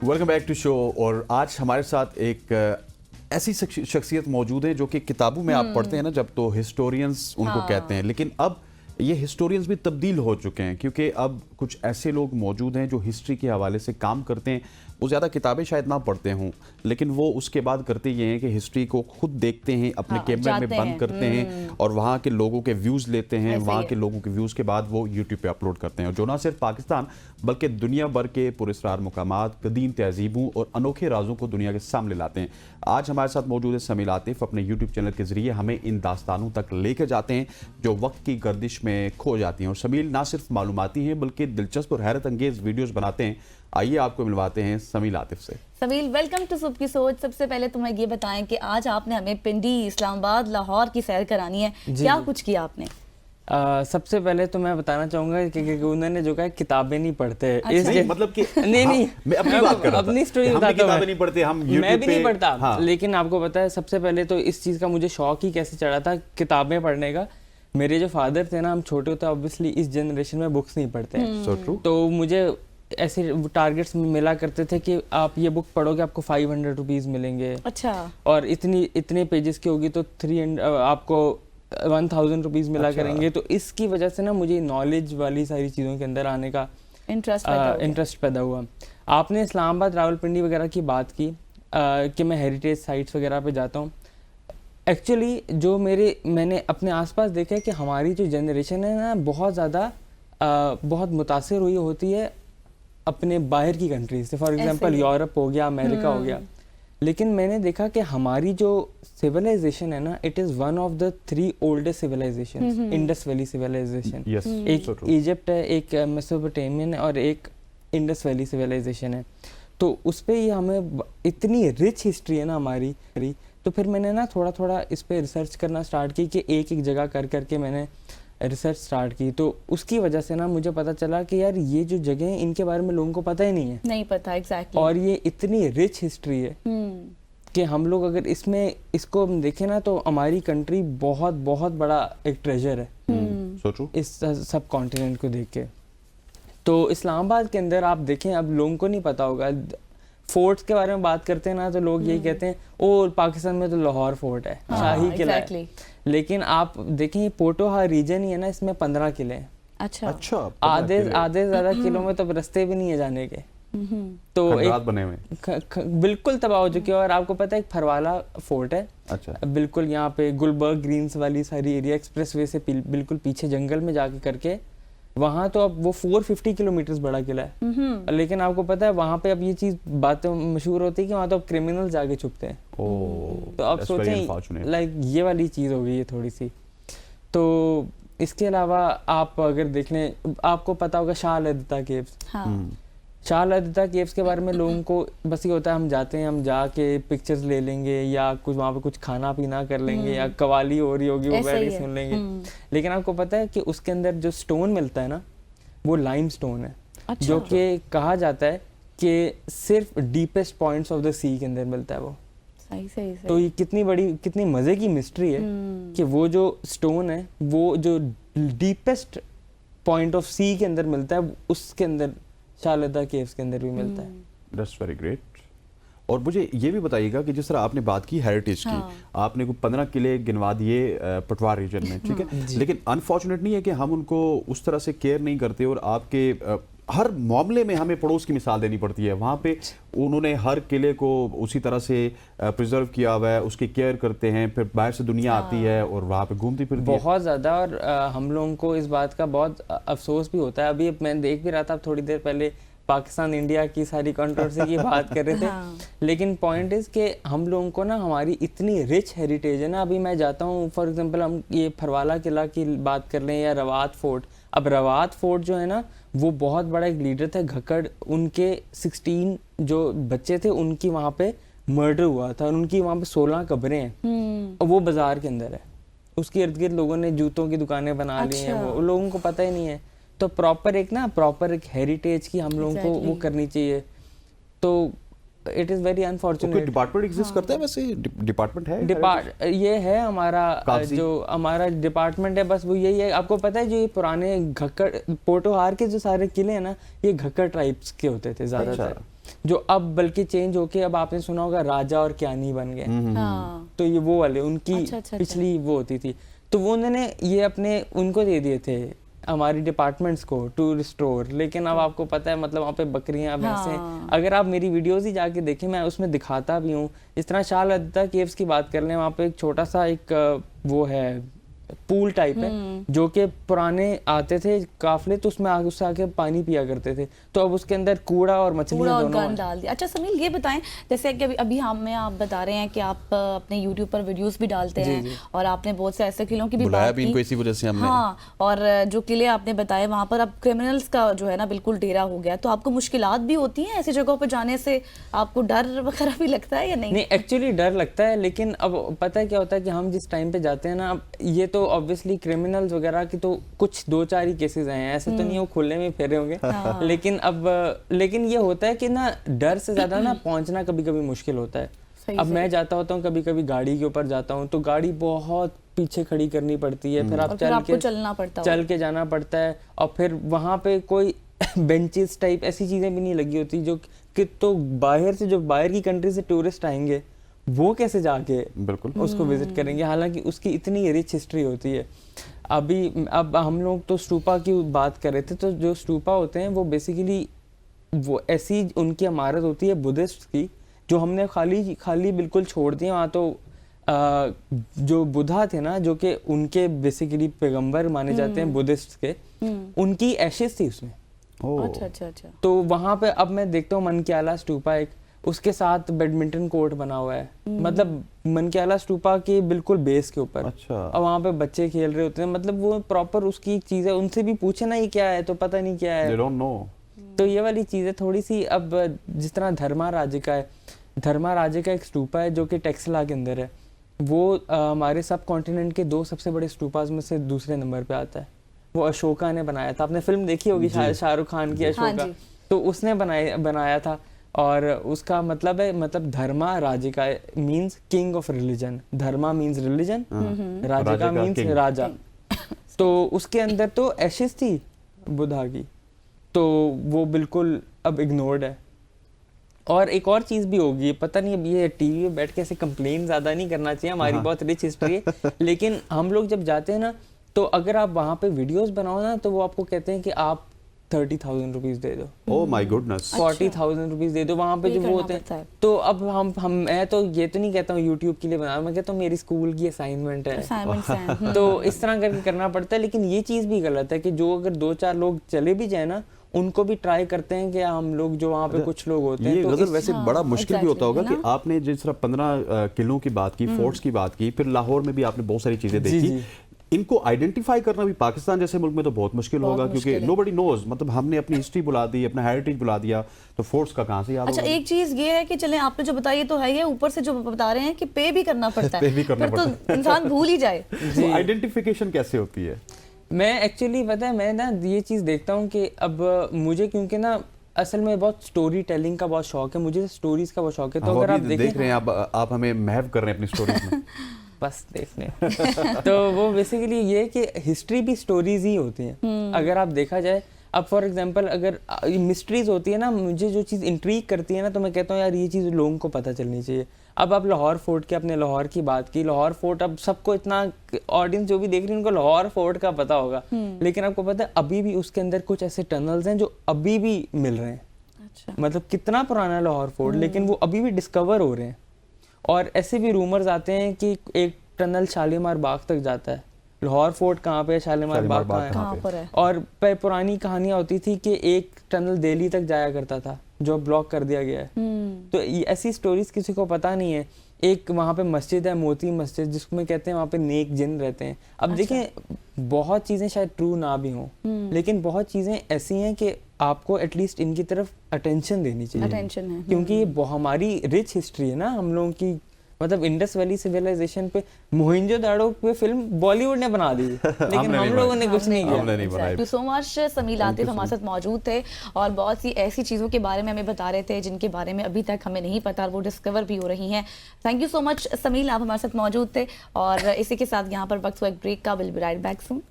Welcome back to show. और आज हमारे साथ एक ऐसी शख्सियत मौजूद है जो कि किताबों में आप पढ़ते हैं ना जब, तो हिस्टोरियंस उनको कहते हैं, लेकिन अब ये हिस्टोरियंस भी तब्दील हो चुके हैं क्योंकि अब कुछ ऐसे लोग मौजूद हैं जो हिस्ट्री के हवाले से काम करते हैं। वो ज़्यादा किताबें शायद ना पढ़ते हों, लेकिन वो उसके बाद करते ये हैं कि हिस्ट्री को खुद देखते हैं, अपने कैमरे में बंद करते हैं और वहाँ के लोगों के व्यूज़ लेते हैं। वहाँ के लोगों के व्यूज़ के बाद वो यूट्यूब पे अपलोड करते हैं, जो ना सिर्फ पाकिस्तान बल्कि दुनिया भर के पुरस्कार मुकामात, कदीम तहजीबों और अनोखे राजों को दुनिया के सामने लाते हैं। आज हमारे साथ मौजूद है समील आतिफ। अपने यूट्यूब चैनल के जरिए हमें इन दास्तानों तक लेकर जाते हैं जो वक्त की गर्दिश में खो जाती हैं। और समील ना सिर्फ मालूमाती हैं बल्कि दिलचस्प और हैरत अंगेज वीडियोस बनाते हैं। आइए आपको मिलवाते हैं समील आतिफ से। समील, वेलकम टू सुबह की सोच। सबसे पहले तुम्हें ये बताएं कि आज आपने हमें पिंडी, इस्लामाबाद, लाहौर की सैर करानी है। क्या कुछ किया आपने? सबसे पहले तो मैं बताना चाहूंगा कि उन्होंने जो कहा किताबें नहीं पढ़ते। अच्छा। नहीं, मतलब कि नहीं मैं अपनी बात कर रहा था। अपनी स्टोरी हम बताता हूं। किताबें नहीं पढ़ते, हम यूट्यूब मैं भी नहीं पे पढ़ता। हाँ। लेकिन आपको पता है, सबसे पहले तो इस चीज़ का मुझे शौक ही कैसे चढ़ा था किताबें पढ़ने का। मेरे जो फादर थे ना, हम छोटे होते ऑब्वियसली इस जनरेशन में बुक्स नहीं पढ़ते हैं। So true। तो मुझे ऐसे टारगेट्स मिला करते थे कि आप ये बुक पढ़ोगे आपको 500 रुपीज़ मिलेंगे। अच्छा। और इतने पेजेस की होगी तो 300 आपको 1000 रुपीज़ मिला करेंगे। तो इसकी वजह से ना मुझे नॉलेज वाली सारी चीज़ों के अंदर आने का इंटरेस्ट पैदा हुआ। आपने इस्लामाबाद, रावलपिंडी वगैरह की बात की कि मैं हेरिटेज साइट्स वगैरह पे जाता हूँ। एक्चुअली जो मैंने अपने आसपास देखा है कि हमारी जो जनरेशन है ना, बहुत ज़्यादा बहुत मुतासिर हुई होती है अपने बाहर की कंट्रीज से। फॉर एग्जांपल यूरोप हो गया, अमेरिका हो गया। लेकिन मैंने देखा कि हमारी जो सिविलाइजेशन है ना, it is one of the 3 oldest civilisation. Indus valley civilisation, एक इजिप्ट है, एक मेसोपोटामियन है और एक इंडस वैली सिविलाइजेशन है। तो उस पर ही हमें इतनी रिच हिस्ट्री है ना हमारी। तो फिर मैंने ना थोड़ा थोड़ा इस पर रिसर्च करना स्टार्ट की कि एक जगह करके मैंने रिसर्च स्टार्ट की। तो उसकी वजह से ना मुझे पता चला कि यार ये जो जगह है इनके बारे में लोगों को पता ही नहीं है। नहीं पता, एग्जैक्टली। और ये इतनी रिच हिस्ट्री है कि हम लोग अगर इसको हम देखें ना, तो हमारी कंट्री बहुत बहुत बड़ा एक ट्रेजर है इस सब कॉन्टिनेंट को देख के। तो इस्लामाबाद के अंदर आप देखें, अब लोगों को नहीं पता होगा। फोर्ट्स के बारे में बात करते हैं ना, तो लोग यही कहते हैं ओ पाकिस्तान में तो लाहौर फोर्ट है, शाही किला है। लेकिन आप देखें पोटोहार रीजन ही है ना, इसमें 15 किले हैं। अच्छा। आधे ज़्यादा किलों में तो रास्ते भी नहीं है जाने के। तो बने हुए बिल्कुल तबाह हो चुकी है। और आपको पता है एक फरवाला फोर्ट है। अच्छा। बिल्कुल यहाँ पे गुलबर्ग ग्रीन्स वाली सारी एरिया, एक्सप्रेसवे से बिल्कुल पीछे जंगल में जाके करके, वहाँ तो अब वो 450 किलोमीटर बड़ा किला है। लेकिन आपको पता है वहाँ पे अब ये चीज बात मशहूर होती है कि वहाँ तो अब क्रिमिनल्स जाके छुपते हैं। तो अब सोचें लाइक ये वाली चीज हो गई है थोड़ी सी। तो इसके अलावा आप अगर देख लें, आपको पता होगा शाह लद्दा केव्स। शाह लद्दा केव्स के बारे में लोगों को बस ये होता है हम जाते हैं, हम जाके पिक्चर्स ले लेंगे या कुछ वहाँ पे कुछ खाना पीना कर लेंगे या कवाली हो रही होगी वो बैठ सुन लेंगे। लेकिन आपको पता है कि उसके अंदर जो स्टोन मिलता है ना, वो लाइम स्टोन है। अच्छा। जो कि कहा जाता है कि सिर्फ डीपेस्ट पॉइंट्स ऑफ द सी के अंदर मिलता है वो। सही। तो ये कितनी मजे की मिस्ट्री है कि वो जो स्टोन है वो जो डीपेस्ट पॉइंट ऑफ सी के अंदर मिलता है, उसके अंदर शाह लद्दा केव्स के अंदर भी मिलता है। That's very great. और मुझे ये भी बताइएगा कि जिस तरह आपने बात की हेरिटेज की, आपने को 15 किले गिनवा दिए पटवार रीजन में, ठीक है। लेकिन अनफॉर्चुनेट नहीं है कि हम उनको उस तरह से केयर नहीं करते और आपके हर मामले में हमें पड़ोस की मिसाल देनी पड़ती है। वहाँ पे उन्होंने हर किले को उसी तरह से प्रिजर्व किया हुआ है, उसकी केयर करते हैं, फिर बाहर से दुनिया आती है और वहाँ पे घूमती फिरती है बहुत ज़्यादा। और हम लोगों को इस बात का बहुत अफसोस भी होता है। अभी मैं देख भी रहा था थोड़ी देर पहले, पाकिस्तान इंडिया की सारी कंट्रोवर्सी की बात कर रहे थे। लेकिन पॉइंट इज़ कि हम लोगों को ना हमारी इतनी रिच हेरिटेज है ना। अभी मैं जाता हूँ, फॉर एग्जांपल हम ये फरवाला किला की बात कर लें या रवात फोर्ट। अब रवात फोर्ट जो है ना, वो बहुत बड़ा एक लीडर था घक्कड़, उनके 16 जो बच्चे थे उनकी वहाँ पे मर्डर हुआ था और उनकी वहाँ पे 16 कब्रें हैं। वो बाजार के अंदर है, उसके इर्द गिर्द लोगों ने जूतों की दुकानें बना ली हैं। वो लोगों को पता ही नहीं है। तो प्रॉपर एक हेरिटेज की हम लोगों को वो करनी चाहिए। तो it is very unfortunate. Department exist करता है वैसे? डिपार्टमेंट है? ये है हमारा जो हमारा डिपार्टमेंट है, बस वो यही है। आपको पता है जो ये पुराने घक्कड़ पोटोहार के जो सारे किले हैं ना, ये घक्कड़ ट्राइब्स के होते थे ज़्यादातर। जो अब बल्कि चेंज होके अब आपने सुना होगा राजा और क्यानी बन गए। हाँ। तो ये वो वाले उनकी अच्छा। पिछली वो होती थी, तो वो उन्होंने ये अपने उनको दे दिए थे हमारी डिपार्टमेंट्स को टू रिस्टोर। लेकिन अब आपको पता है मतलब वहाँ पे बकरियां भैंसें, अगर आप मेरी वीडियोस ही जाके देखें मैं उसमें दिखाता भी हूँ। इस तरह शाह लद्दा केव्स की बात कर लें, वहाँ पे एक छोटा सा एक वो है पूल टाइप है जो कि पुराने आते थे काफले, तो उसमें उससे आके पानी पिया करते थे, तो अब उसके अंदर कूड़ा और मछलियां दोनों गंद डाल दिया। अच्छा समील ये बताएं, जैसे कि अभी हमें आप बता रहे हैं कि आप अपने YouTube पर वीडियोस भी डालते हैं और आपने बहुत से ऐसे किलों की भी बात की, इनको इसी वजह से हमने। हाँ, और जो किले आपने बताए वहाँ पर अब क्रिमिनल्स का जो है ना बिल्कुल डेरा हो गया, तो आपको मुश्किलात भी होती हैं ऐसी जगहों पर जाने से? आपको डर वगैरह भी लगता है या नहीं? नहीं, एक्चुअली डर लगता है, लेकिन अब पता है क्या होता है कि हम जिस टाइम पे जाते हैं ना, ये तो ऑब्वियसली क्रिमिनल्स वगैरह की तो कुछ 2-4 ही केसेस आए हैं, ऐसे तो नहीं वो खुले में फेरे होंगे। लेकिन ये होता है कि ना डर से ज्यादा ना पहुंचना कभी कभी मुश्किल होता है। अब मैं जाता होता हूँ कभी कभी गाड़ी के ऊपर जाता हूँ तो गाड़ी बहुत पीछे खड़ी करनी पड़ती है, फिर आप चल के जाना पड़ता है, और फिर वहाँ पे कोई बेंचेस टाइप ऐसी चीजें भी नहीं लगी होती जो कि तो बाहर से जो बाहर की कंट्री से टूरिस्ट आएंगे वो कैसे जाके बिल्कुल उसको विजिट करेंगे, हालांकि उसकी इतनी रिच हिस्ट्री होती है। अब हम लोग तो स्टूपा की बात कर रहे थे, तो जो स्टूपा होते हैं वो बेसिकली वो ऐसी उनकी इमारत होती है बुद्धिस्ट की जो हमने खाली बिल्कुल छोड़ दी। वहाँ तो जो बुद्धा थे ना, जो कि उनके बेसिकली पैगंबर माने जाते हैं बुद्धिस्ट के, उनकी एशेस थी उसमें। अच्छा। तो वहाँ पे अब मैं देखता हूँ मनक्याला स्टूपा, एक उसके साथ बैडमिंटन कोर्ट बना हुआ है, मतलब मनक्याला स्टूपा के बिल्कुल बेस के ऊपर। अच्छा। और वहाँ पे बच्चे खेल रहे होते हैं, मतलब वो प्रॉपर उसकी एक चीज है, उनसे भी पूछे ना ये क्या है तो पता नहीं क्या है। They don't know. तो ये वाली चीज है थोड़ी सी। अब जिस तरह धर्मा राज्य का एक स्टूपा है जो कि टेक्सला के अंदर है, वो हमारे सब कॉन्टिनेंट के 2 सबसे बड़े स्टूपास में से दूसरे नंबर पे आता है। वो अशोका ने बनाया था, आपने फिल्म देखी होगी शाहरुख खान की अशोका। हाँ, तो उसने बनाया था, और उसका मतलब है Dharma Rajika means king of religion. Dharma means religion, rajika means raja. तो उसके अंदर तो एशेस थी बुद्धा की, तो वो बिल्कुल अब इग्नोर्ड है। और एक और चीज भी होगी, पता नहीं अब ये टीवी पे बैठ के ऐसे कंप्लेन ज्यादा नहीं करना चाहिए, हमारी बहुत रिच हिस्ट्री है, लेकिन हम लोग जब जाते हैं ना तो अगर आप वहाँ पे वीडियोस बनाओ ना तो वो आपको कहते हैं कि आप 30,000 रुपीज दे दो। Oh my goodness. 40,000 रुपीज दे दो वहाँ पे जो वो होते हैं। तो अब हम मैं तो ये तो नहीं कहता हूँ यूट्यूब के लिए बना, मैं कहता हूँ मेरी स्कूल की असाइनमेंट है। तो इस तरह करके करना पड़ता है। लेकिन ये चीज भी गलत है कि जो अगर 2-4 लोग चले भी जाए ना, उनको भी ट्राई करते हैं कि हम लोग जो वहाँ पे कुछ लोग होते हैं। ये तो वैसे बड़ा मुश्किल भी होता होगा कि आपने जिस तरह 15 किलों की बात की, फोर्ट्स की बात की, फिर लाहौर में भी आपने बहुत सारी चीजें देखी, इनको आइडेंटिफाई करना भी पाकिस्तान जैसे मुल्क में तो बहुत मुश्किल होगा, क्योंकि नोबडी नोज, मतलब हमने अपनी हिस्ट्री बुला दी, अपना हेरिटेज बुला दिया, तो फोर्ट्स का कहां से याद होगा? अच्छा, एक चीज ये है कि चलें आपने जो बताया तो है, ये ऊपर से जो बता रहे हैं कि पे भी करना पड़ता है, तो इंसान भूल ही जाए। आइडेंटिफिकेशन कैसे होती है? मैं एक्चुअली पता है मैं ना ये चीज देखता हूँ कि अब मुझे क्योंकि ना असल में बहुत स्टोरी टेलिंग का बहुत शौक है, मुझे स्टोरीज का बहुत शौक है। तो अगर आप देख रहे हैं आप हमें महव कर रहे हैं अपनी स्टोरीज में। बस देखने तो वो बेसिकली ये कि हिस्ट्री भी स्टोरीज ही होती हैं। अगर आप देखा जाए, अब फॉर एग्जांपल अगर मिस्ट्रीज होती है ना, मुझे जो चीज़ इंट्रीग करती है ना, तो मैं कहता हूँ यार ये चीज़ लोगों को पता चलनी चाहिए। अब आप लाहौर फोर्ट के, अपने लाहौर की बात की, लाहौर फोर्ट अब सबको इतना ऑडियंस जो भी देख रही है उनको लाहौर फोर्ट का पता होगा, लेकिन आपको पता है अभी भी उसके अंदर कुछ ऐसे टनल्स हैं जो अभी भी मिल रहे हैं। अच्छा। मतलब कितना पुराना लाहौर फोर्ट, लेकिन वो अभी भी डिस्कवर हो रहे हैं। और ऐसे भी रूमर्स आते हैं कि एक टनल शालीमार बाग तक जाता है। लाहौर फोर्ट कहाँ पे है, शालीमार बाग कहाँ है? और पुरानी कहानियां होती थी कि एक टनल दिल्ली तक जाया करता था जो ब्लॉक कर दिया गया है। तो ऐसी स्टोरीज किसी को पता नहीं है। एक वहाँ पे मस्जिद है, मोती मस्जिद, जिसमें कहते हैं वहाँ पे नेक जिन रहते हैं। अब देखें, बहुत चीजें शायद ट्रू ना भी हों, लेकिन बहुत चीजें ऐसी हैं कि आपको एटलीस्ट इनकी तरफ अटेंशन देनी चाहिए। अटेंशन है, क्योंकि ये हमारी रिच हिस्ट्री है ना हम लोगों की। मतलब इंडस वैली सिविलाइजेशन पे, मोहिंजोदाड़ो पे फिल्म बॉलीवुड ने बना दी, लेकिन हम लोगों ने कुछ नहीं किया। Thank you so much. Sameel Atif हमारे साथ मौजूद थे और बहुत सी ऐसी चीज़ों के बारे में हमें बता रहे थे जिनके बारे में अभी तक हमें नहीं पता, वो डिस्कवर भी हो रही हैं। थैंक यू सो मच समील, आप हमारे साथ मौजूद थे। और इसी के साथ यहाँ पर वक्त हुआ एक ब्रेक का, will be right back soon.